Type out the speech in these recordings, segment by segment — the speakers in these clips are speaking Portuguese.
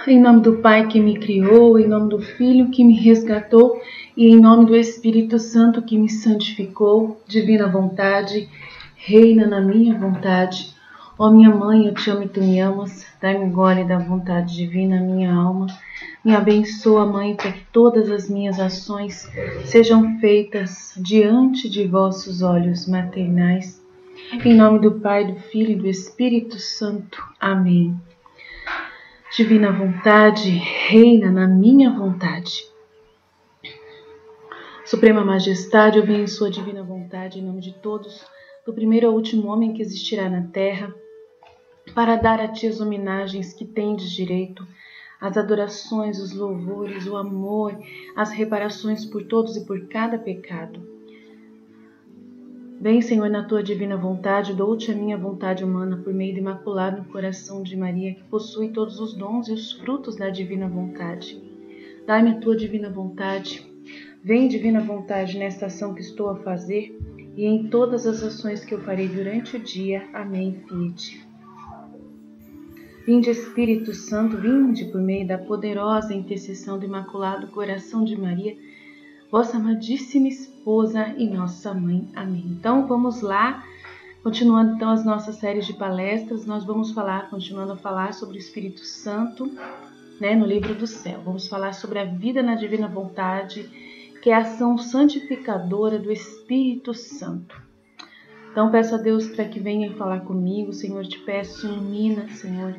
Em nome do Pai que me criou, em nome do Filho que me resgatou e em nome do Espírito Santo que me santificou, divina vontade, reina na minha vontade. Ó minha mãe, eu te amo e tu me amas, dai-me glória da vontade divina, minha alma. Me abençoa, Mãe, para que todas as minhas ações sejam feitas diante de vossos olhos maternais. Em nome do Pai, do Filho e do Espírito Santo. Amém. Divina vontade, reina na minha vontade. Suprema Majestade, eu venho em sua divina vontade, em nome de todos, do primeiro ao último homem que existirá na terra, para dar a ti as homenagens que tendes direito, as adorações, os louvores, o amor, as reparações por todos e por cada pecado. Vem, Senhor, na tua divina vontade, dou-te a minha vontade humana por meio do imaculado coração de Maria, que possui todos os dons e os frutos da divina vontade. Dai-me a tua divina vontade. Vem, divina vontade, nesta ação que estou a fazer e em todas as ações que eu farei durante o dia. Amém. Fiat. Vinde, Espírito Santo, vinde por meio da poderosa intercessão do imaculado coração de Maria, vossa amadíssima esposa e nossa mãe. Amém. Então vamos lá, continuando então as nossas séries de palestras, nós vamos continuando a falar sobre o Espírito Santo, no livro do céu. Vamos falar sobre a vida na divina vontade, que é a ação santificadora do Espírito Santo. Então peço a Deus para que venha falar comigo, Senhor, te peço, ilumina, Senhor.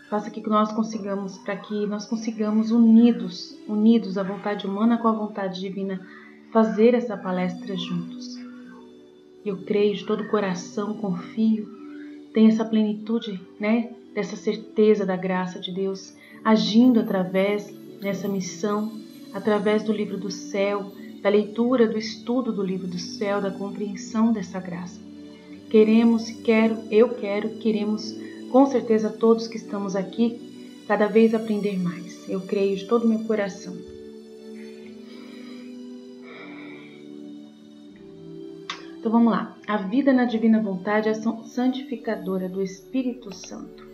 Faça que nós consigamos, para que nós consigamos unidos a vontade humana com a vontade divina, fazer essa palestra juntos. Eu creio de todo o coração, confio, tenho essa plenitude, dessa certeza da graça de Deus, agindo através dessa missão, através do livro do céu, da leitura, do estudo do livro do céu, da compreensão dessa graça. Queremos com certeza todos que estamos aqui, cada vez aprender mais. Eu creio de todo o meu coração. Então vamos lá. A vida na divina vontade é a santificadora do Espírito Santo.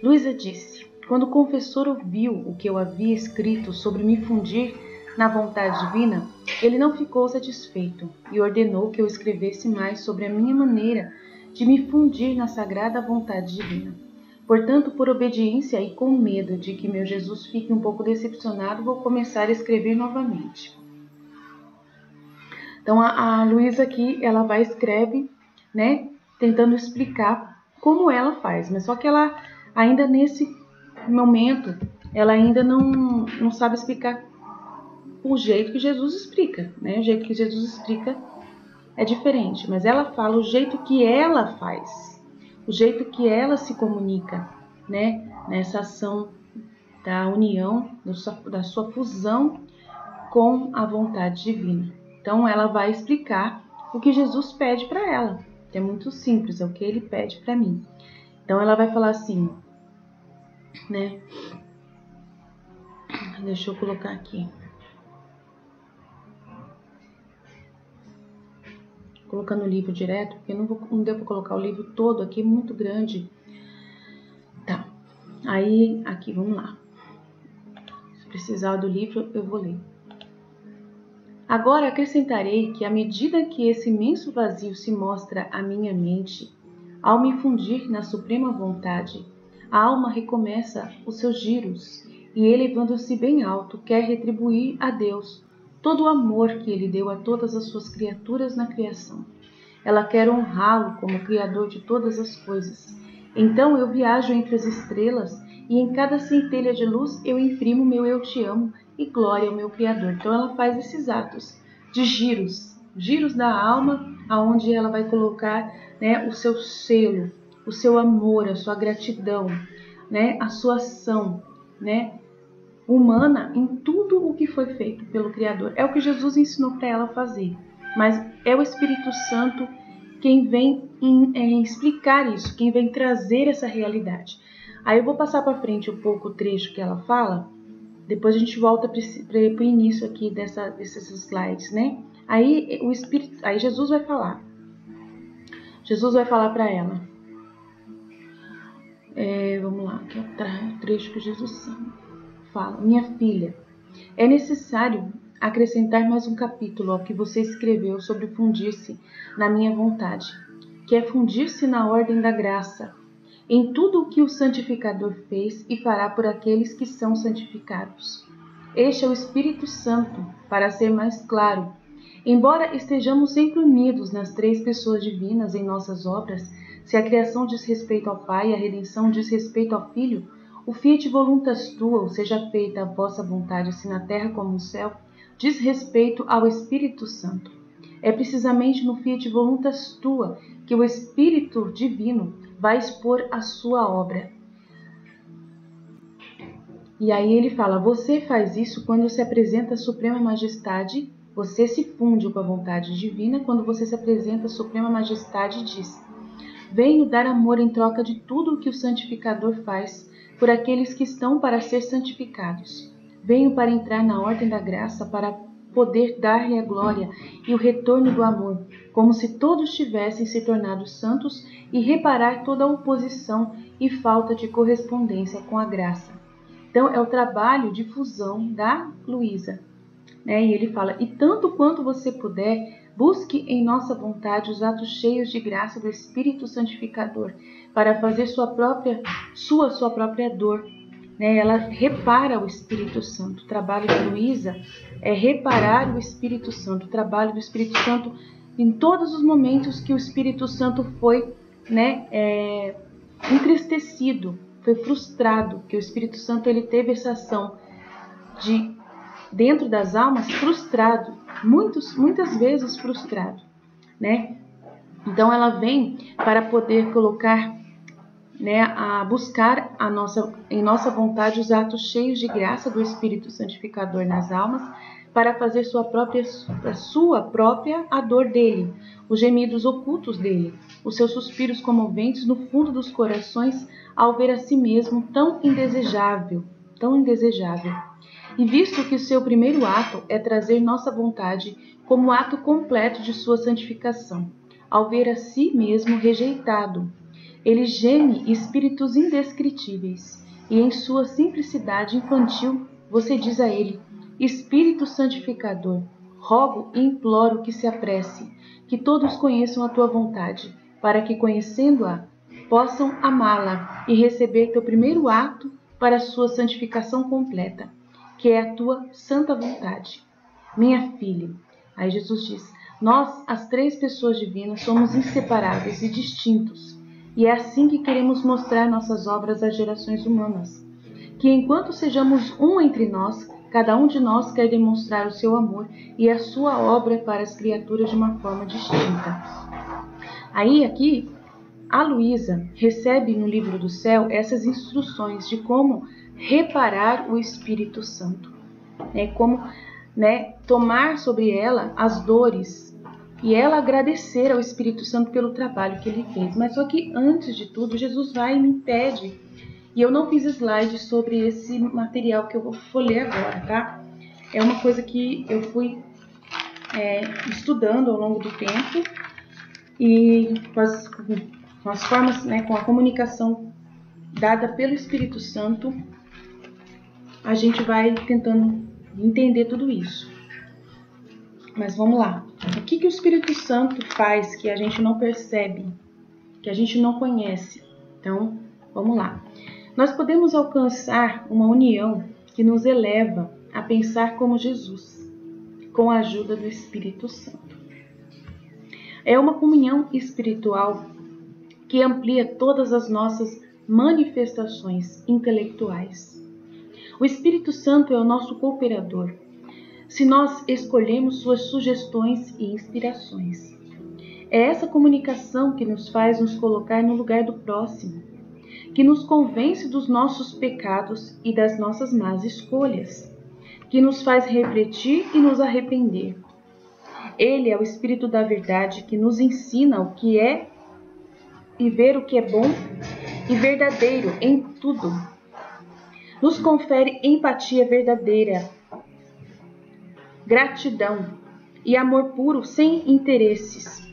Luísa disse: quando o confessor ouviu o que eu havia escrito sobre me fundir na vontade divina, ele não ficou satisfeito e ordenou que eu escrevesse mais sobre a minha maneira de me fundir na sagrada vontade divina. Portanto, por obediência e com medo de que meu Jesus fique um pouco decepcionado, vou começar a escrever novamente. Então, a Luísa aqui, ela vai escreve, tentando explicar como ela faz, mas só que ela ainda nesse momento, ela ainda não sabe explicar o jeito que Jesus explica, O jeito que Jesus explica é diferente, mas ela fala o jeito que ela faz, o jeito que ela se comunica, nessa ação da união, da sua fusão com a vontade divina. Então ela vai explicar o que Jesus pede para ela, que é muito simples, é o que ele pede para mim. Então ela vai falar assim, Deixa eu colocar aqui. Colocando o livro direto, porque não deu para colocar o livro todo aqui, é muito grande. Tá, aí aqui, vamos lá. Se precisar do livro, eu vou ler. Agora acrescentarei que à medida que esse imenso vazio se mostra à minha mente, ao me fundir na suprema vontade, a alma recomeça os seus giros e, elevando-se bem alto, quer retribuir a Deus todo o amor que ele deu a todas as suas criaturas na criação. Ela quer honrá-lo como Criador de todas as coisas. Então eu viajo entre as estrelas e em cada centelha de luz eu imprimo meu eu te amo e glória ao meu Criador. Então ela faz esses atos de giros da alma, aonde ela vai colocar, o seu selo, o seu amor, a sua gratidão, a sua ação, humana em tudo o que foi feito pelo Criador. É o que Jesus ensinou para ela fazer, mas é o Espírito Santo quem vem explicar isso, quem vem trazer essa realidade. Aí eu vou passar para frente um pouco o trecho que ela fala, depois a gente volta para o início aqui desses slides, Aí Jesus vai falar. Jesus vai falar para ela: Vamos lá, aqui atrás, o trecho que Jesus fala. Minha filha, é necessário acrescentar mais um capítulo ao que você escreveu sobre fundir-se na minha vontade, que é fundir-se na ordem da graça, em tudo o que o santificador fez e fará por aqueles que são santificados. Este é o Espírito Santo, para ser mais claro. Embora estejamos sempre unidos nas três pessoas divinas em nossas obras, se a criação diz respeito ao Pai e a redenção diz respeito ao Filho, o fiat voluntas tua, ou seja feita a vossa vontade, assim na terra como no céu, diz respeito ao Espírito Santo. É precisamente no fiat voluntas tua que o Espírito Divino vai expor a sua obra. E aí ele fala, você faz isso quando se apresenta a Suprema Majestade, você se funde com a vontade divina quando você se apresenta a Suprema Majestade e diz, venho dar amor em troca de tudo o que o santificador faz por aqueles que estão para ser santificados. Venho para entrar na ordem da graça, para poder dar-lhe a glória e o retorno do amor, como se todos tivessem se tornado santos e reparar toda a oposição e falta de correspondência com a graça. Então, é o trabalho de fusão da Luísa. E ele fala, e tanto quanto você puder, busque em nossa vontade os atos cheios de graça do Espírito Santificador, para fazer sua própria dor. Ela repara o Espírito Santo. O trabalho de Luísa é reparar o Espírito Santo. O trabalho do Espírito Santo em todos os momentos que o Espírito Santo foi entristecido, foi frustrado, que o Espírito Santo ele teve essa ação de dentro das almas frustrado, muitas vezes frustrado, Então ela vem para poder colocar, a buscar em nossa vontade os atos cheios de graça do Espírito Santificador nas almas, para fazer sua própria a dor dele, os gemidos ocultos dele, os seus suspiros comoventes no fundo dos corações ao ver a si mesmo tão indesejável. E visto que o seu primeiro ato é trazer nossa vontade como ato completo de sua santificação, ao ver a si mesmo rejeitado, ele geme espíritos indescritíveis, e em sua simplicidade infantil você diz a ele, Espírito Santificador, rogo e imploro que se apresse, que todos conheçam a tua vontade, para que, conhecendo-a, possam amá-la e receber teu primeiro ato para a sua santificação completa, que é a tua santa vontade. Minha filha, aí Jesus diz, nós, as três pessoas divinas, somos inseparáveis e distintos, e é assim que queremos mostrar nossas obras às gerações humanas, que enquanto sejamos um entre nós, cada um de nós quer demonstrar o seu amor e a sua obra para as criaturas de uma forma distinta. Aí, aqui, a Luísa recebe no livro do céu essas instruções de como reparar o Espírito Santo, como tomar sobre ela as dores e ela agradecer ao Espírito Santo pelo trabalho que ele fez. Mas só que antes de tudo, Jesus vai e me pede, e eu não fiz slide sobre esse material que eu vou ler agora, tá? É uma coisa que eu fui estudando ao longo do tempo e com as formas, com a comunicação dada pelo Espírito Santo, a gente vai tentando entender tudo isso. Mas vamos lá. O que o Espírito Santo faz que a gente não percebe, que a gente não conhece? Então, vamos lá. Nós podemos alcançar uma união que nos eleva a pensar como Jesus, com a ajuda do Espírito Santo. É uma comunhão espiritual que amplia todas as nossas manifestações intelectuais. O Espírito Santo é o nosso cooperador, se nós escolhemos suas sugestões e inspirações. É essa comunicação que nos faz nos colocar no lugar do próximo, que nos convence dos nossos pecados e das nossas más escolhas, que nos faz refletir e nos arrepender. Ele é o Espírito da verdade que nos ensina o que é e ver o que é bom e verdadeiro em tudo. Nos confere empatia verdadeira, gratidão e amor puro sem interesses.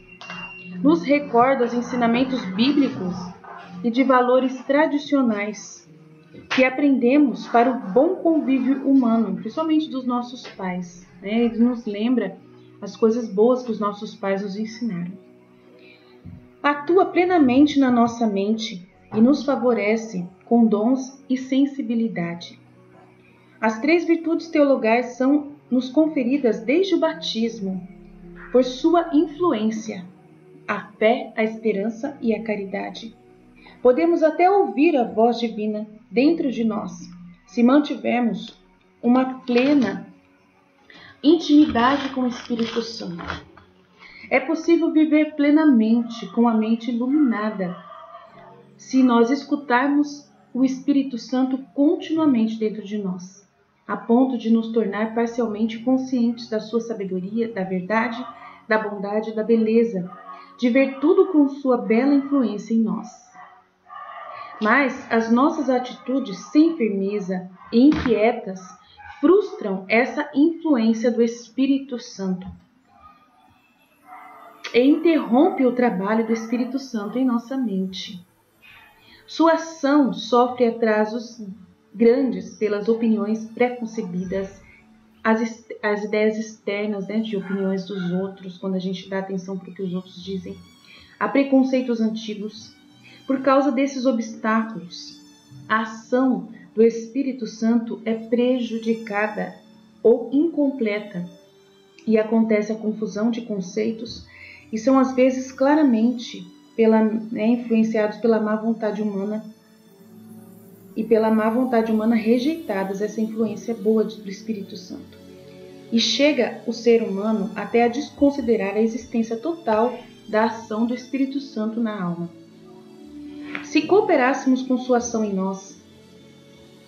Nos recorda os ensinamentos bíblicos e de valores tradicionais que aprendemos para o bom convívio humano, principalmente dos nossos pais, né? Ele nos lembra as coisas boas que os nossos pais nos ensinaram. Atua plenamente na nossa mente e nos favorece com dons e sensibilidade. As 3 virtudes teologais são nos conferidas desde o batismo, por sua influência, a fé, a esperança e a caridade. Podemos até ouvir a voz divina dentro de nós, se mantivermos uma plena intimidade com o Espírito Santo. É possível viver plenamente com a mente iluminada, se nós escutarmos o Espírito Santo continuamente dentro de nós, a ponto de nos tornar parcialmente conscientes da sua sabedoria, da verdade, da bondade e da beleza, de ver tudo com sua bela influência em nós. Mas as nossas atitudes sem firmeza e inquietas frustram essa influência do Espírito Santo e interrompe o trabalho do Espírito Santo em nossa mente. Sua ação sofre atrasos grandes pelas opiniões preconcebidas, as ideias externas, né, de opiniões dos outros, quando a gente dá atenção para o que os outros dizem, a preconceitos antigos. Por causa desses obstáculos, a ação do Espírito Santo é prejudicada ou incompleta e acontece a confusão de conceitos e são às vezes claramente influenciados pela má vontade humana e pela má vontade humana rejeitadas essa influência boa do Espírito Santo. E chega o ser humano até a desconsiderar a existência total da ação do Espírito Santo na alma. Se cooperássemos com sua ação em nós,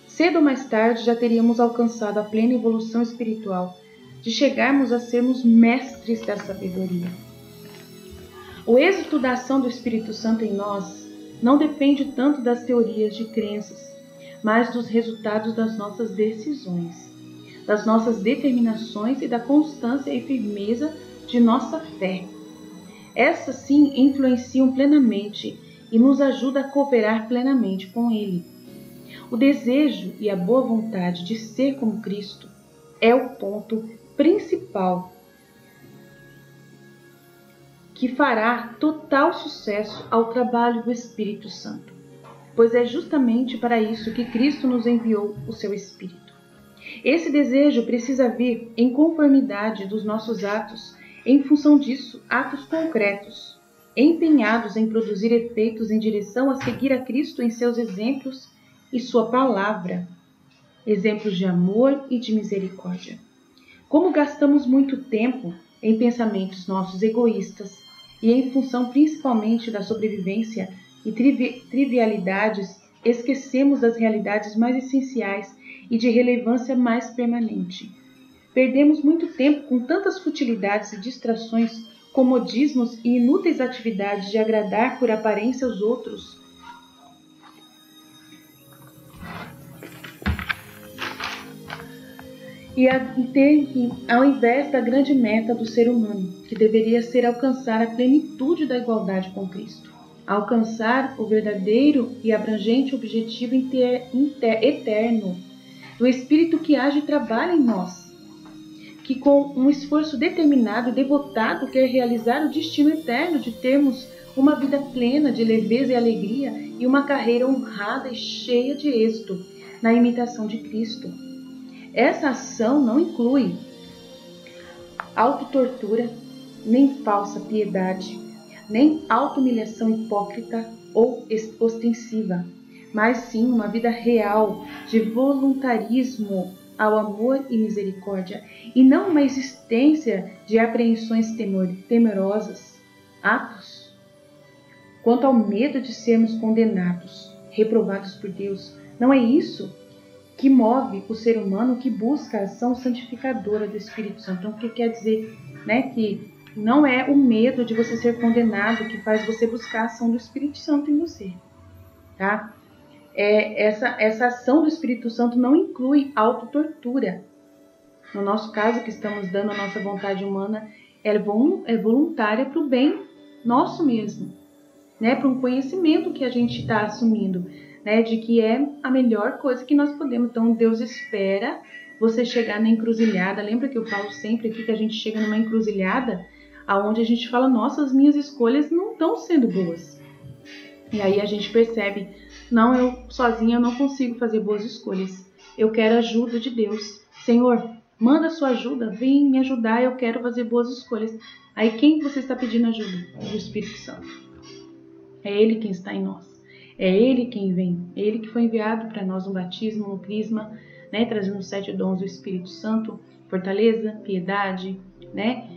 cedo ou mais tarde já teríamos alcançado a plena evolução espiritual, de chegarmos a sermos mestres da sabedoria. O êxito da ação do Espírito Santo em nós não depende tanto das teorias de crenças, mas dos resultados das nossas decisões, das nossas determinações e da constância e firmeza de nossa fé. Essas sim influenciam plenamente e nos ajuda a cooperar plenamente com Ele. O desejo e a boa vontade de ser como Cristo é o ponto principal que fará total sucesso ao trabalho do Espírito Santo, pois é justamente para isso que Cristo nos enviou o seu Espírito. Esse desejo precisa vir em conformidade dos nossos atos, em função disso, atos concretos, empenhados em produzir efeitos em direção a seguir a Cristo em seus exemplos e sua palavra, exemplos de amor e de misericórdia. Como gastamos muito tempo em pensamentos nossos egoístas e em função principalmente da sobrevivência e trivialidades, esquecemos das realidades mais essenciais e de relevância mais permanente. Perdemos muito tempo com tantas futilidades e distrações, comodismos e inúteis atividades de agradar por aparência aos outros. E ao invés da grande meta do ser humano, que deveria ser alcançar a plenitude da igualdade com Cristo, alcançar o verdadeiro e abrangente objetivo eterno do Espírito que age e trabalha em nós, que com um esforço determinado e devotado quer realizar o destino eterno de termos uma vida plena de leveza e alegria e uma carreira honrada e cheia de êxito na imitação de Cristo. Essa ação não inclui autotortura, nem falsa piedade, nem auto-humilhação hipócrita ou ostensiva, mas sim uma vida real de voluntarismo ao amor e misericórdia, e não uma existência de apreensões temerosas, atos. Quanto ao medo de sermos condenados, reprovados por Deus, não é isso que move o ser humano que busca a ação santificadora do Espírito Santo. Então, o que quer dizer, que não é o medo de você ser condenado que faz você buscar a ação do Espírito Santo em você, tá? Essa ação do Espírito Santo não inclui autotortura. No nosso caso, que estamos dando a nossa vontade humana, é voluntária para o bem nosso mesmo. né, para um conhecimento que a gente está assumindo, né, de que é a melhor coisa que nós podemos. Então, Deus espera você chegar na encruzilhada. Lembra que eu falo sempre aqui que a gente chega numa encruzilhada aonde a gente fala, nossa, as minhas escolhas não estão sendo boas. E aí a gente percebe, não, eu sozinha não consigo fazer boas escolhas. Eu quero a ajuda de Deus. Senhor, manda a sua ajuda, vem me ajudar, eu quero fazer boas escolhas. Aí quem você está pedindo ajuda? O Espírito Santo. É Ele quem está em nós. É Ele quem vem. É Ele que foi enviado para nós no batismo, no crisma, né, trazendo os 7 dons do Espírito Santo, fortaleza, piedade, né,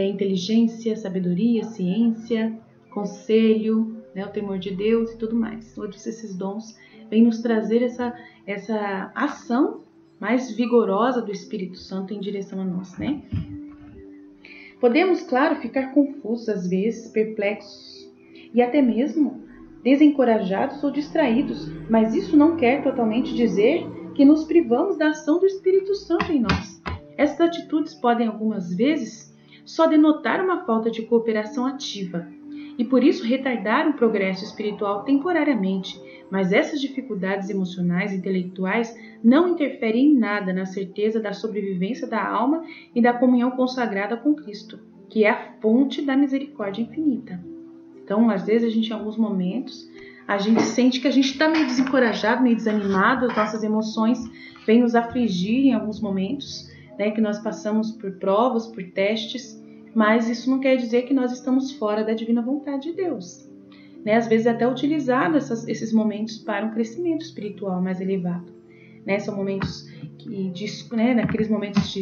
inteligência, sabedoria, ciência, conselho, né, o temor de Deus e tudo mais. Todos esses dons vêm nos trazer essa ação mais vigorosa do Espírito Santo em direção a nós, né? Podemos, claro, ficar confusos às vezes, perplexos e até mesmo desencorajados ou distraídos, mas isso não quer totalmente dizer que nos privamos da ação do Espírito Santo em nós. Essas atitudes podem, algumas vezes, só denotar uma falta de cooperação ativa e, por isso, retardar o progresso espiritual temporariamente, mas essas dificuldades emocionais e intelectuais não interferem em nada na certeza da sobrevivência da alma e da comunhão consagrada com Cristo, que é a fonte da misericórdia infinita. Então, às vezes, em alguns momentos, a gente sente que a gente está meio desencorajado, meio desanimado, as nossas emoções vêm nos afligir em alguns momentos, né, que nós passamos por provas, por testes, mas isso não quer dizer que nós estamos fora da divina vontade de Deus. Né? Às vezes é até utilizado esses momentos para um crescimento espiritual mais elevado. Né? São momentos naqueles momentos de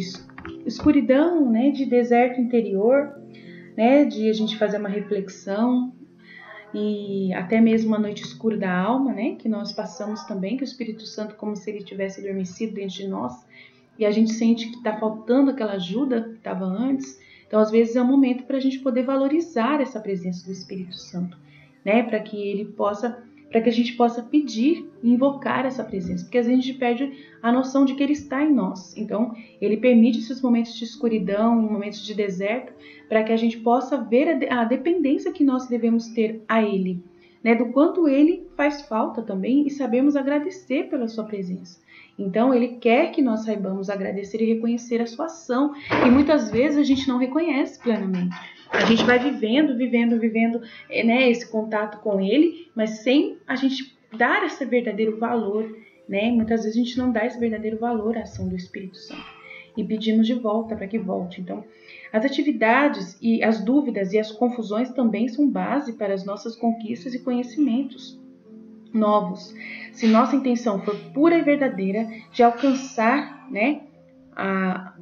escuridão, né, de deserto interior, né, de a gente fazer uma reflexão, e até mesmo uma noite escura da alma, né, que nós passamos também, que o Espírito Santo, como se ele tivesse adormecido dentro de nós, e a gente sente que está faltando aquela ajuda que estava antes. Então, às vezes, é um momento para a gente poder valorizar essa presença do Espírito Santo, né, para que a gente possa pedir e invocar essa presença, porque às vezes a gente perde a noção de que ele está em nós. Então, ele permite esses momentos de escuridão, momentos de deserto, para que a gente possa ver a dependência que nós devemos ter a ele, né, do quanto ele faz falta também, e sabemos agradecer pela sua presença. Então, ele quer que nós saibamos agradecer e reconhecer a sua ação, que muitas vezes a gente não reconhece plenamente. A gente vai vivendo, né, esse contato com ele, mas sem a gente dar esse verdadeiro valor, né? Muitas vezes a gente não dá esse verdadeiro valor à ação do Espírito Santo e pedimos de volta para que volte. Então, as atividades e as dúvidas e as confusões também são base para as nossas conquistas e conhecimentos novos. Se nossa intenção for pura e verdadeira de alcançar, né, a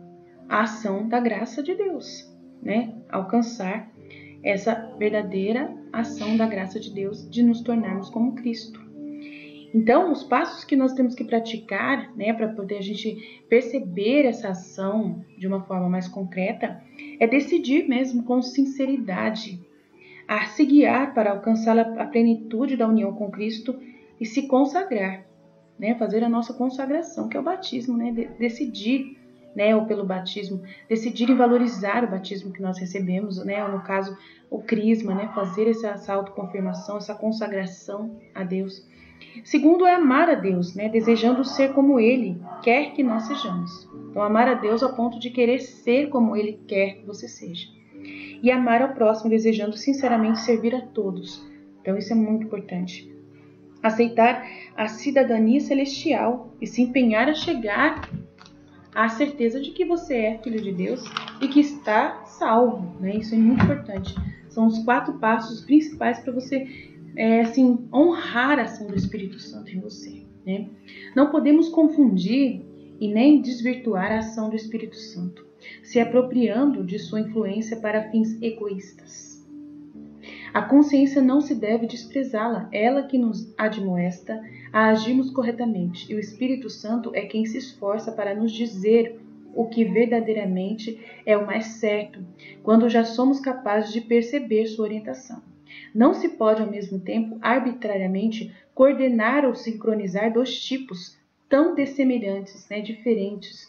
ação da graça de Deus, né, alcançar essa verdadeira ação da graça de Deus de nos tornarmos como Cristo. Então, os passos que nós temos que praticar, né, para poder a gente perceber essa ação de uma forma mais concreta, é decidir mesmo com sinceridade a se guiar para alcançar a plenitude da união com Cristo e se consagrar, né, fazer a nossa consagração, que é o batismo, né, decidir, né, ou pelo batismo, decidir em valorizar o batismo que nós recebemos, né, ou no caso o crisma, né, fazer essa autoconfirmação, essa consagração a Deus. Segundo é amar a Deus, né, desejando ser como Ele quer que nós sejamos. Então, amar a Deus ao ponto de querer ser como Ele quer que você seja. E amar ao próximo, desejando sinceramente servir a todos. Então, isso é muito importante. Aceitar a cidadania celestial e se empenhar a chegar à certeza de que você é filho de Deus e que está salvo, né? Isso é muito importante. São os 4 passos principais para você honrar a ação do Espírito Santo em você, né? Não podemos confundir e nem desvirtuar a ação do Espírito Santo, se apropriando de sua influência para fins egoístas. A consciência não se deve desprezá-la, ela que nos admoesta a agirmos corretamente, e o Espírito Santo é quem se esforça para nos dizer o que verdadeiramente é o mais certo, quando já somos capazes de perceber sua orientação. Não se pode, ao mesmo tempo, arbitrariamente coordenar ou sincronizar 2 tipos tão dessemelhantes, né, diferentes,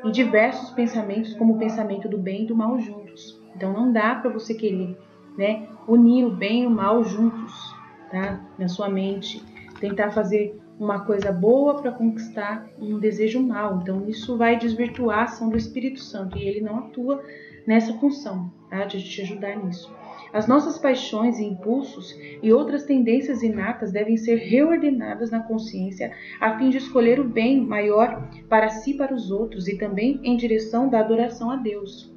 e diversos pensamentos, como o pensamento do bem e do mal juntos. Então, não dá para você querer, né, unir o bem e o mal juntos. tá? Na sua mente, tentar fazer uma coisa boa para conquistar um desejo mal. Então, isso vai desvirtuar a ação do Espírito Santo e ele não atua nessa função, tá? De te ajudar nisso. As nossas paixões e impulsos e outras tendências inatas devem ser reordenadas na consciência a fim de escolher o bem maior para si e para os outros e também em direção da adoração a Deus.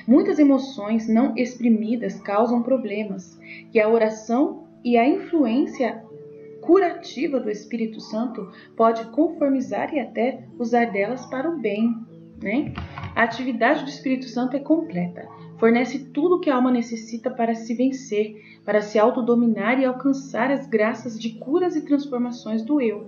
Muitas emoções não exprimidas causam problemas que a oração e a influência curativa do Espírito Santo pode conformizar e até usar delas para o bem, né? A atividade do Espírito Santo é completa. Fornece tudo o que a alma necessita para se vencer, para se autodominar e alcançar as graças de curas e transformações do eu.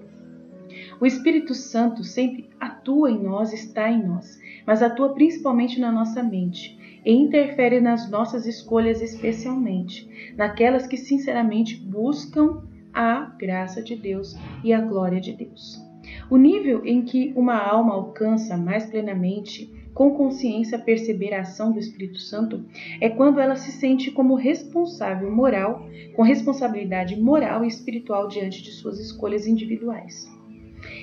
O Espírito Santo sempre atua em nós, está em nós, mas atua principalmente na nossa mente e interfere nas nossas escolhas, especialmente naquelas que sinceramente buscam a graça de Deus e a glória de Deus. O nível em que uma alma alcança mais plenamente, com consciência, perceber a ação do Espírito Santo é quando ela se sente como responsável moral, com responsabilidade moral e espiritual diante de suas escolhas individuais.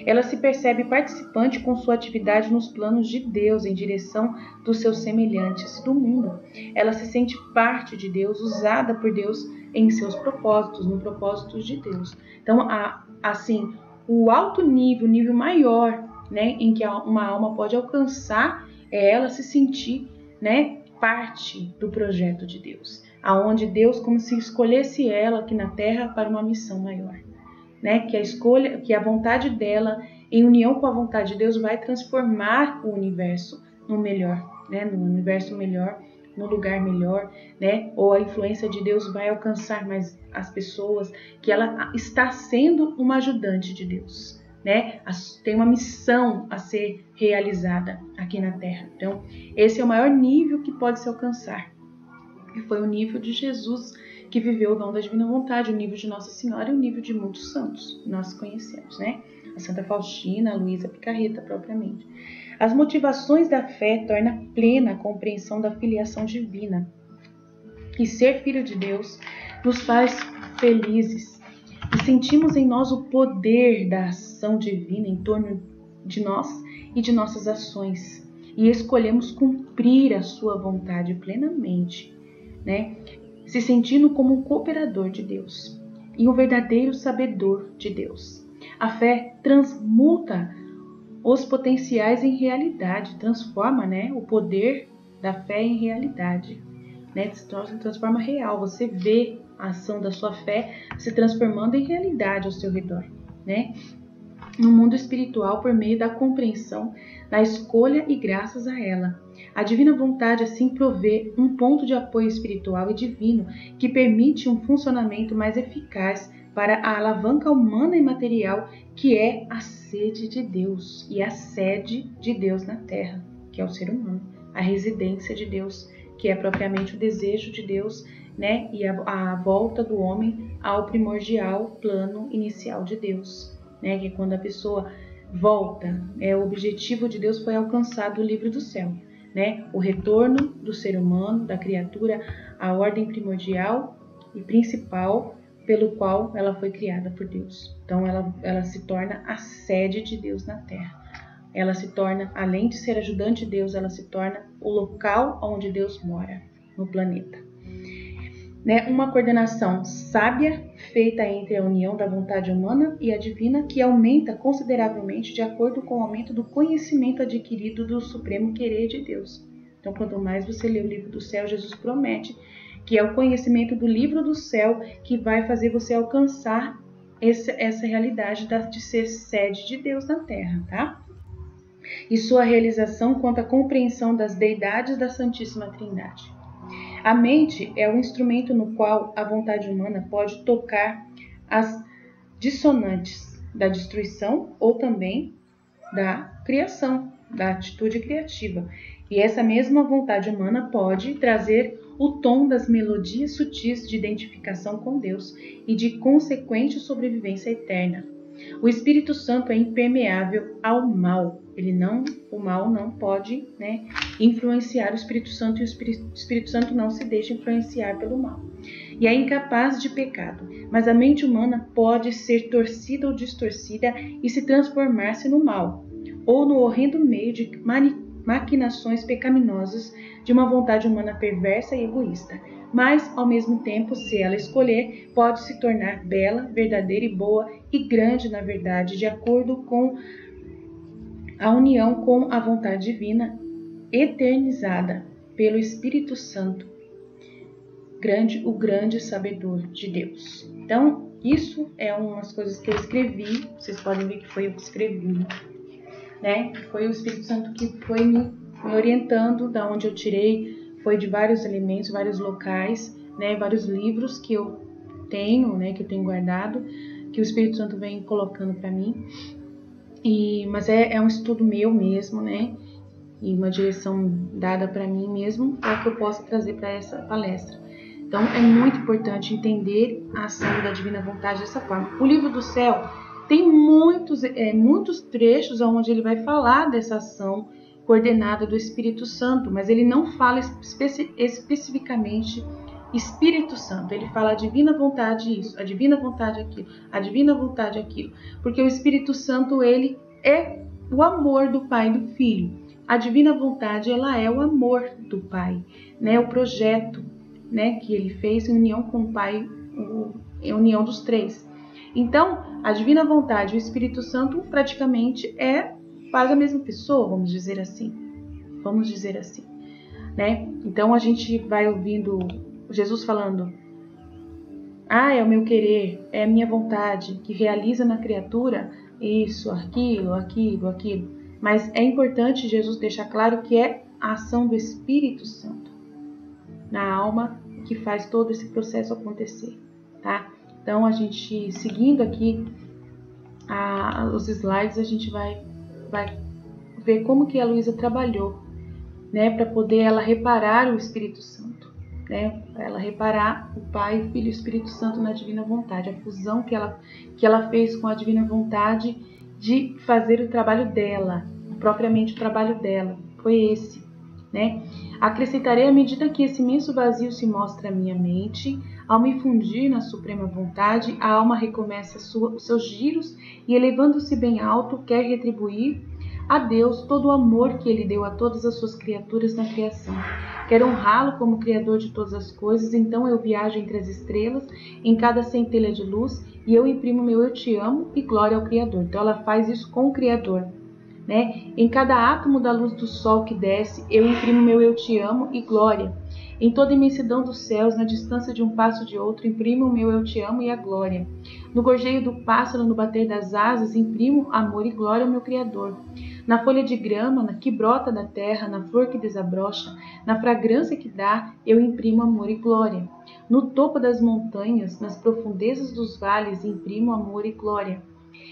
Ela se percebe participante com sua atividade nos planos de Deus em direção dos seus semelhantes do mundo. Ela se sente parte de Deus, usada por Deus em seus propósitos, no propósito de Deus. Então, assim, o alto nível, o nível maior, né, em que uma alma pode alcançar é ela se sentir, né, parte do projeto de Deus, aonde Deus como se escolhesse ela aqui na Terra para uma missão maior, né, que a vontade dela em união com a vontade de Deus vai transformar o universo no melhor, né, no universo melhor, no lugar melhor, né, ou a influência de Deus vai alcançar mais as pessoas, que ela está sendo uma ajudante de Deus, né? Tem uma missão a ser realizada aqui na Terra. Então, esse é o maior nível que pode se alcançar. E foi o nível de Jesus que viveu o dom da divina vontade, o nível de Nossa Senhora e o nível de muitos santos. Nós conhecemos, né? A Santa Faustina, a Luísa Picarreta, propriamente. As motivações da fé tornam plena a compreensão da filiação divina. E ser filho de Deus nos faz felizes. E sentimos em nós o poder da ação divina em torno de nós e de nossas ações. E escolhemos cumprir a sua vontade plenamente, né? Se sentindo como um cooperador de Deus e um verdadeiro sabedor de Deus. A fé transmuta os potenciais em realidade, transforma, né, o poder da fé em realidade, né? Se transforma real. Você vê a ação da sua fé se transformando em realidade ao seu redor, né? No mundo espiritual por meio da compreensão, da escolha e graças a ela. A divina vontade assim provê um ponto de apoio espiritual e divino que permite um funcionamento mais eficaz para a alavanca humana e material que é a sede de Deus e a sede de Deus na Terra, que é o ser humano, a residência de Deus, que é propriamente o desejo de Deus, né? E a volta do homem ao primordial plano inicial de Deus, né? Que quando a pessoa volta, o objetivo de Deus foi alcançado no livro do céu, né? O retorno do ser humano, da criatura, à ordem primordial e principal pelo qual ela foi criada por Deus. Então ela se torna a sede de Deus na Terra. Ela se torna, além de ser ajudante de Deus, ela se torna o local onde Deus mora no planeta. Né? Uma coordenação sábia feita entre a união da vontade humana e a divina, que aumenta consideravelmente de acordo com o aumento do conhecimento adquirido do supremo querer de Deus. Então, quanto mais você lê o livro do céu, Jesus promete que é o conhecimento do livro do céu que vai fazer você alcançar essa realidade de ser sede de Deus na Terra, tá? E sua realização quanto à compreensão das deidades da Santíssima Trindade. A mente é o instrumento no qual a vontade humana pode tocar as dissonantes da destruição ou também da criação, da atitude criativa. E essa mesma vontade humana pode trazer o tom das melodias sutis de identificação com Deus e de consequente sobrevivência eterna. O Espírito Santo é impermeável ao mal. O mal não pode, né, influenciar o Espírito Santo e o Espírito Santo não se deixa influenciar pelo mal. e é incapaz de pecado, mas a mente humana pode ser torcida ou distorcida e se transformar-se no mal, ou no horrendo meio de maquinações pecaminosas de uma vontade humana perversa e egoísta. Mas, ao mesmo tempo, se ela escolher, pode se tornar bela, verdadeira e boa e grande na verdade, de acordo com a união com a vontade divina, eternizada pelo Espírito Santo, o grande sabedor de Deus. Então, isso é umas coisas que eu escrevi, vocês podem ver que foi eu que escrevi, né? Foi o Espírito Santo que foi me orientando, da onde eu tirei, foi de vários elementos, vários locais, né? Vários livros que eu tenho, né? Que eu tenho guardado, que o Espírito Santo vem colocando para mim. Mas é um estudo meu mesmo, né? E uma direção dada para mim mesmo, para que eu possa trazer para essa palestra. Então, é muito importante entender a ação da Divina Vontade dessa forma. O Livro do Céu tem muitos trechos onde ele vai falar dessa ação coordenada do Espírito Santo, mas ele não fala especificamente Espírito Santo. Ele fala a Divina Vontade isso, a Divina Vontade aquilo, a Divina Vontade aquilo, porque o Espírito Santo, ele é o amor do Pai e do Filho. A Divina Vontade, ela é o amor do Pai, né? O projeto, né, que ele fez em união com o Pai, em união dos três. Então, a Divina Vontade e o Espírito Santo praticamente faz a mesma pessoa, vamos dizer assim, né? Então, a gente vai ouvindo Jesus falando: é o meu querer, é a minha vontade que realiza na criatura isso, aquilo. Mas é importante Jesus deixar claro que é a ação do Espírito Santo na alma que faz todo esse processo acontecer, tá? Então, a gente, seguindo aqui os slides, a gente vai ver como que a Luísa trabalhou, né, para poder ela reparar o Espírito Santo, né, para ela reparar o Pai, o Filho e o Espírito Santo na Divina Vontade, a fusão que ela fez com a Divina Vontade de fazer o trabalho dela, propriamente o trabalho dela, foi esse, né? Acrescentarei à medida que esse imenso vazio se mostra à minha mente, ao me fundir na suprema vontade, a alma recomeça os seus giros e, elevando-se bem alto, quer retribuir a Deus todo o amor que Ele deu a todas as suas criaturas na criação. Quer honrá-lo como Criador de todas as coisas, então eu viajo entre as estrelas, em cada centelha de luz, e eu imprimo meu eu te amo e glória ao Criador. Então ela faz isso com o Criador, né? Em cada átomo da luz do sol que desce, eu imprimo meu eu te amo e glória. Em toda a imensidão dos céus, na distância de um passo de outro, imprimo o meu eu te amo e a glória. No gorjeio do pássaro, no bater das asas, imprimo amor e glória ao meu Criador. Na folha de grama, que brota da terra, na flor que desabrocha, na fragrância que dá, eu imprimo amor e glória. No topo das montanhas, nas profundezas dos vales, imprimo amor e glória.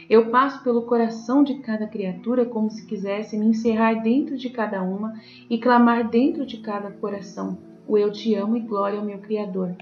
Eu passo pelo coração de cada criatura como se quisesse me encerrar dentro de cada uma e clamar dentro de cada coração: o eu te amo e glória ao meu Criador.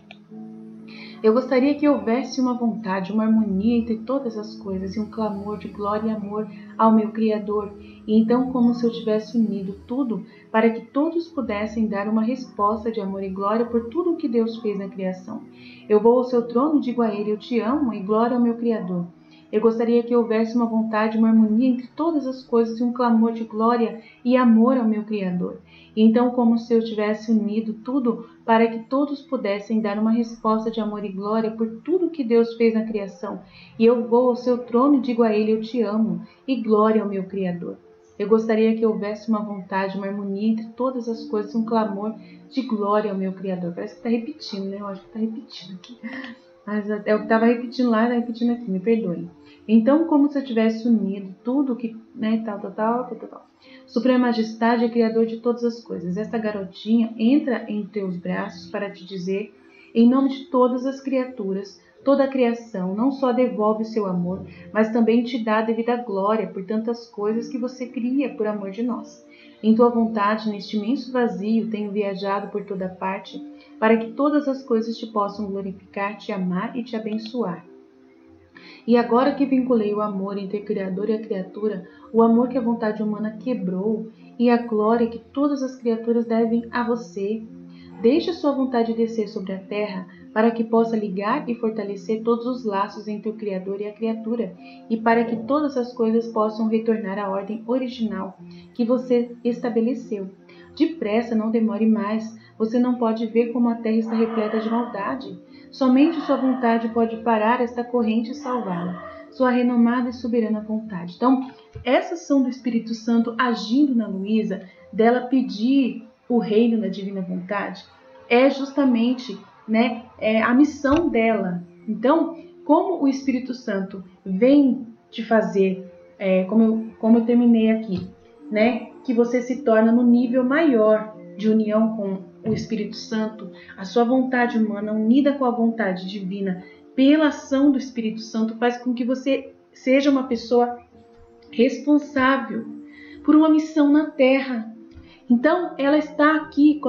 Eu gostaria que houvesse uma vontade, uma harmonia entre todas as coisas e um clamor de glória e amor ao meu Criador. E então, como se eu tivesse unido tudo para que todos pudessem dar uma resposta de amor e glória por tudo o que Deus fez na criação. Eu vou ao seu trono e digo a ele: eu te amo e glória ao meu Criador. Eu gostaria que houvesse uma vontade, uma harmonia entre todas as coisas e um clamor de glória e amor ao meu Criador. E então, como se eu tivesse unido tudo para que todos pudessem dar uma resposta de amor e glória por tudo que Deus fez na criação. E eu vou ao seu trono e digo a ele: eu te amo e glória ao meu Criador. Eu gostaria que houvesse uma vontade, uma harmonia entre todas as coisas e um clamor de glória ao meu Criador. Parece que está repetindo, né? Eu acho que está repetindo aqui. Mas é o que estava repetindo lá, está repetindo aqui, me perdoe. Então, como se eu tivesse unido tudo que, né, tal. Suprema Majestade é Criador de todas as coisas. Esta garotinha entra em teus braços para te dizer, em nome de todas as criaturas, toda a criação, não só devolve o seu amor, mas também te dá a devida glória por tantas coisas que você cria por amor de nós. Em tua vontade, neste imenso vazio, tenho viajado por toda parte, para que todas as coisas te possam glorificar, te amar e te abençoar. E agora que vinculei o amor entre o Criador e a criatura, o amor que a vontade humana quebrou e a glória que todas as criaturas devem a você, deixe a sua vontade descer sobre a terra para que possa ligar e fortalecer todos os laços entre o Criador e a criatura, e para que todas as coisas possam retornar à ordem original que você estabeleceu. Depressa, não demore mais. Você não pode ver como a terra está repleta de maldade. Somente sua vontade pode parar esta corrente e salvá-la. Sua renomada e soberana vontade. Então, essa ação do Espírito Santo agindo na Luísa, dela pedir o reino da divina vontade, é justamente, né, a missão dela. Então, como o Espírito Santo vem te fazer, como eu terminei aqui, né, que você se torna no nível maior de união com o Espírito Santo, a sua vontade humana unida com a vontade divina, pela ação do Espírito Santo, faz com que você seja uma pessoa responsável por uma missão na Terra. Então, ela está aqui,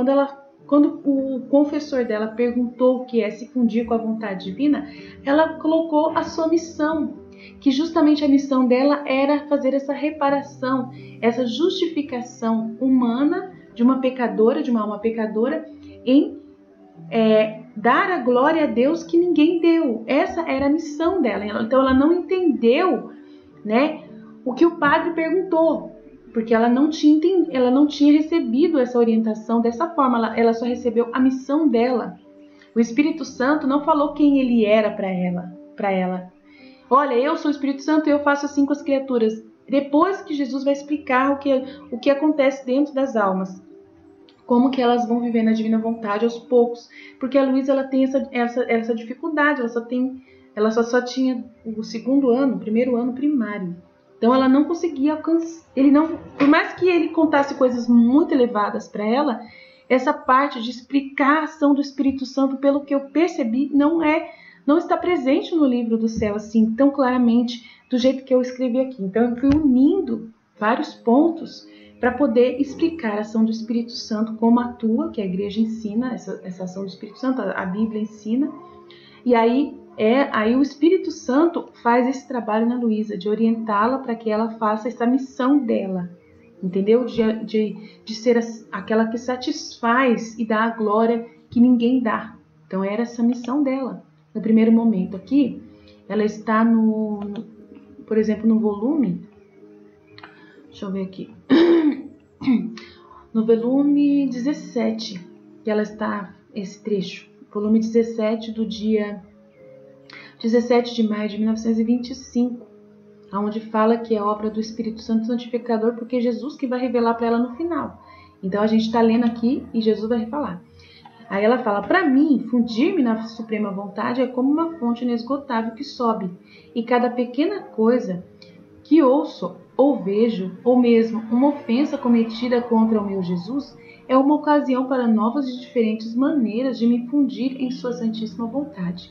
quando o confessor dela perguntou o que é se fundir com a vontade divina, ela colocou a sua missão, que justamente a missão dela era fazer essa reparação, essa justificação humana de uma pecadora, de uma alma pecadora, em dar a glória a Deus que ninguém deu. Essa era a missão dela. Então ela não entendeu, né, o que o padre perguntou, porque ela não tinha recebido essa orientação dessa forma. Ela só recebeu a missão dela. O Espírito Santo não falou quem ele era para ela. Olha, eu sou o Espírito Santo e eu faço assim com as criaturas. Depois que Jesus vai explicar o que acontece dentro das almas, como que elas vão viver na divina vontade aos poucos, porque a Luísa ela tem essa dificuldade, ela só tinha o primeiro ano primário. Então ela não conseguia alcançar, por mais que ele contasse coisas muito elevadas para ela, essa parte de explicar a ação do Espírito Santo, pelo que eu percebi, não está presente no livro do céu assim tão claramente do jeito que eu escrevi aqui. Então eu fui unindo vários pontos para poder explicar a ação do Espírito Santo, como atua, que a igreja ensina, essa ação do Espírito Santo, a Bíblia ensina. E aí o Espírito Santo faz esse trabalho na Luísa, de orientá-la para que ela faça essa missão dela, entendeu? De ser aquela que satisfaz e dá a glória que ninguém dá. Então era essa missão dela. No primeiro momento aqui, ela está por exemplo, no volume, deixa eu ver aqui, no volume 17, que ela está, esse trecho, volume 17 do dia 17 de maio de 1925, onde fala que é obra do Espírito Santo Santificador, porque é Jesus que vai revelar para ela no final. Então a gente está lendo aqui e Jesus vai falar. Aí ela fala, para mim, fundir-me na suprema vontade é como uma fonte inesgotável que sobe, e cada pequena coisa que ouço ou vejo, ou mesmo uma ofensa cometida contra o meu Jesus, é uma ocasião para novas e diferentes maneiras de me fundir em sua santíssima vontade.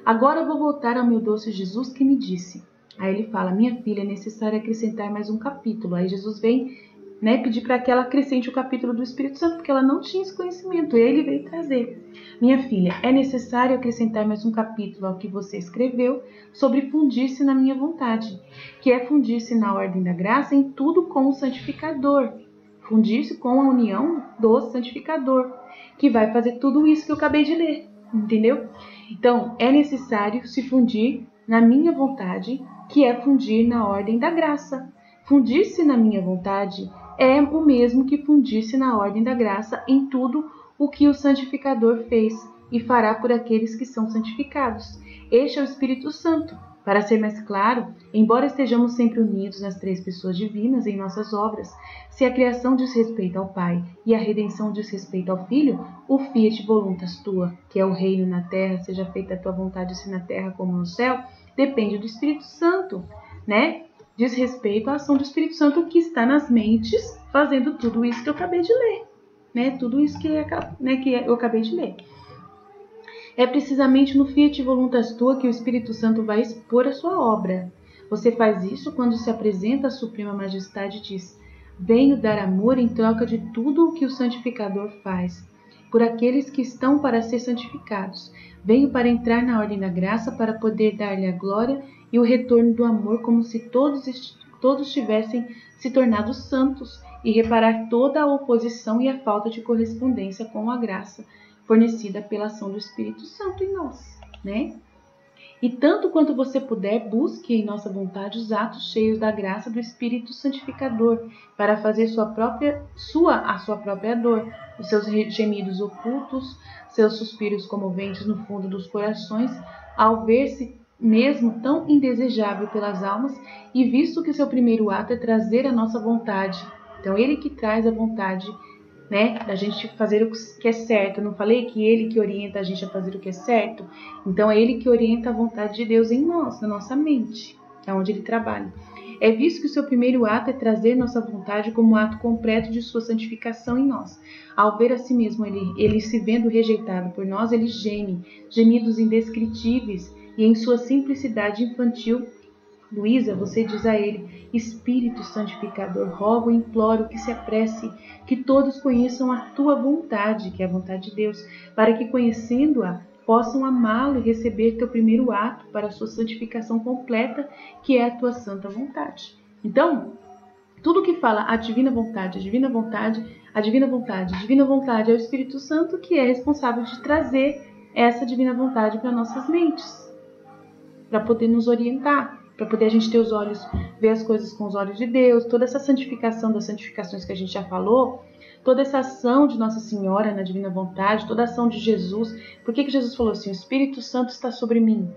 Agora vou voltar ao meu doce Jesus que me disse. Aí ele fala, minha filha, é necessário acrescentar mais um capítulo. Aí Jesus vem, né, pedir para que ela acrescente o capítulo do Espírito Santo, porque ela não tinha esse conhecimento, ele veio trazer. Minha filha, é necessário acrescentar mais um capítulo ao que você escreveu sobre fundir-se na minha vontade, que é fundir-se na ordem da graça em tudo com o santificador, fundir-se com a união do santificador, que vai fazer tudo isso que eu acabei de ler, entendeu? Então, é necessário se fundir na minha vontade, que é fundir na ordem da graça. Fundir-se na minha vontade é o mesmo que fundir-se na ordem da graça em tudo o que o santificador fez e fará por aqueles que são santificados. Este é o Espírito Santo. Para ser mais claro, embora estejamos sempre unidos nas três pessoas divinas em nossas obras, se a criação diz respeito ao Pai e a redenção diz respeito ao Filho, o fiat voluntas tua, que é o reino na terra, seja feita a tua vontade assim na terra como no céu, depende do Espírito Santo, né? Diz respeito à ação do Espírito Santo que está nas mentes, fazendo tudo isso que eu acabei de ler, né? Tudo isso que eu acabei de ler. É precisamente no fiat voluntas tua que o Espírito Santo vai expor a sua obra. Você faz isso quando se apresenta à Suprema Majestade e diz: venho dar amor em troca de tudo o que o santificador faz, por aqueles que estão para ser santificados. Venho para entrar na ordem da graça para poder dar-lhe a glória e o retorno do amor, como se todos tivessem se tornado santos, e reparar toda a oposição e a falta de correspondência com a graça, fornecida pela ação do Espírito Santo em nós, né? E tanto quanto você puder, busque em nossa vontade os atos cheios da graça do Espírito Santificador, para fazer a sua própria dor, os seus gemidos ocultos, seus suspiros comoventes no fundo dos corações, ao ver-se mesmo tão indesejável pelas almas, e visto que o seu primeiro ato é trazer a nossa vontade. Então, ele que traz a vontade, né, da gente fazer o que é certo. Eu não falei que ele que orienta a gente a fazer o que é certo? Então é ele que orienta a vontade de Deus em nós, na nossa mente, é onde ele trabalha. É visto que o seu primeiro ato é trazer nossa vontade como ato completo de sua santificação em nós. Ao ver a si mesmo, ele se vendo rejeitado por nós, ele geme, gemidos indescritíveis, e em sua simplicidade infantil, Luísa, você diz a ele: Espírito Santificador, rogo e imploro que se apresse, que todos conheçam a tua vontade, que é a vontade de Deus, para que, conhecendo-a, possam amá-lo e receber teu primeiro ato para a sua santificação completa, que é a tua santa vontade. Então, tudo que fala a divina vontade, a divina vontade, a divina vontade, a divina vontade é o Espírito Santo que é responsável de trazer essa divina vontade para nossas mentes, para poder nos orientar, para poder a gente ter os olhos, ver as coisas com os olhos de Deus, toda essa santificação das santificações que a gente já falou, toda essa ação de Nossa Senhora na divina vontade, toda a ação de Jesus. Por que Jesus falou assim: o Espírito Santo está sobre mim?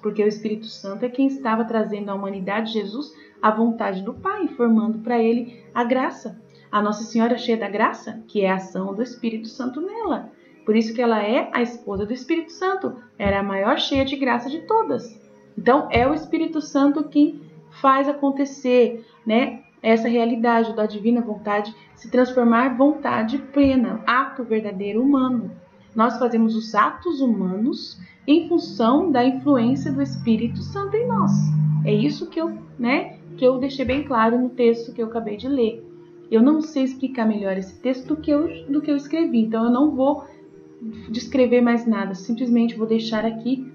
Porque o Espírito Santo é quem estava trazendo à humanidade, Jesus, a vontade do Pai, formando para ele a graça. A Nossa Senhora cheia da graça, que é a ação do Espírito Santo nela. Por isso que ela é a esposa do Espírito Santo, era a maior cheia de graça de todas. Então, é o Espírito Santo quem faz acontecer, né, essa realidade da divina vontade se transformar vontade plena, ato verdadeiro humano. Nós fazemos os atos humanos em função da influência do Espírito Santo em nós. É isso que eu deixei bem claro no texto que eu acabei de ler. Eu não sei explicar melhor esse texto do que eu escrevi, então eu não vou descrever mais nada, simplesmente vou deixar aqui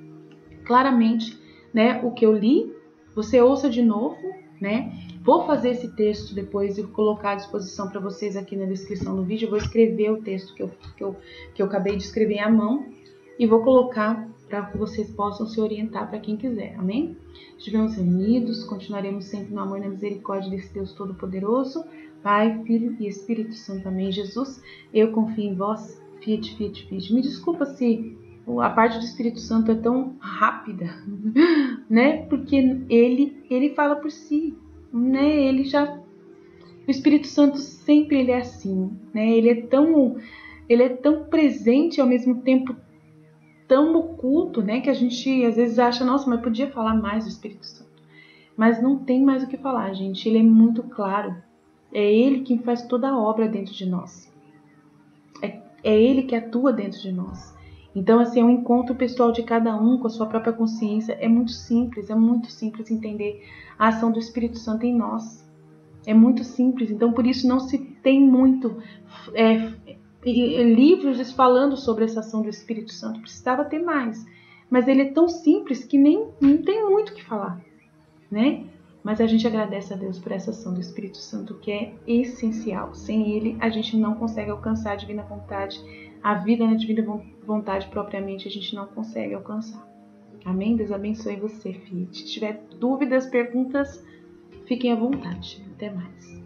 claramente, né, o que eu li. Você ouça de novo, né? Vou fazer esse texto depois e colocar à disposição para vocês aqui na descrição do vídeo. Eu vou escrever o texto que eu acabei de escrever à mão e vou colocar para que vocês possam se orientar para quem quiser, amém? Estivemos reunidos, continuaremos sempre no amor e na misericórdia desse Deus Todo-Poderoso, Pai, Filho e Espírito Santo, amém? Jesus, eu confio em vós, fiat, fiat, fiat. Me desculpa se a parte do Espírito Santo é tão rápida, né? Porque ele fala por si, né? O Espírito Santo sempre ele é assim, né? Ele é tão presente e ao mesmo tempo tão oculto, né? Que a gente às vezes acha, nossa, mas podia falar mais do Espírito Santo. Mas não tem mais o que falar, gente. Ele é muito claro. É ele quem faz toda a obra dentro de nós. É ele que atua dentro de nós. Então, assim, é um encontro pessoal de cada um com a sua própria consciência. É muito simples entender a ação do Espírito Santo em nós. É muito simples, então por isso não se tem muito livros falando sobre essa ação do Espírito Santo. Precisava ter mais, mas ele é tão simples que nem não tem muito o que falar, né? Mas a gente agradece a Deus por essa ação do Espírito Santo, que é essencial. Sem ele, a gente não consegue alcançar a divina vontade. A vida na divina vontade, propriamente, a gente não consegue alcançar. Amém? Deus abençoe você, filho. Se tiver dúvidas, perguntas, fiquem à vontade. Até mais.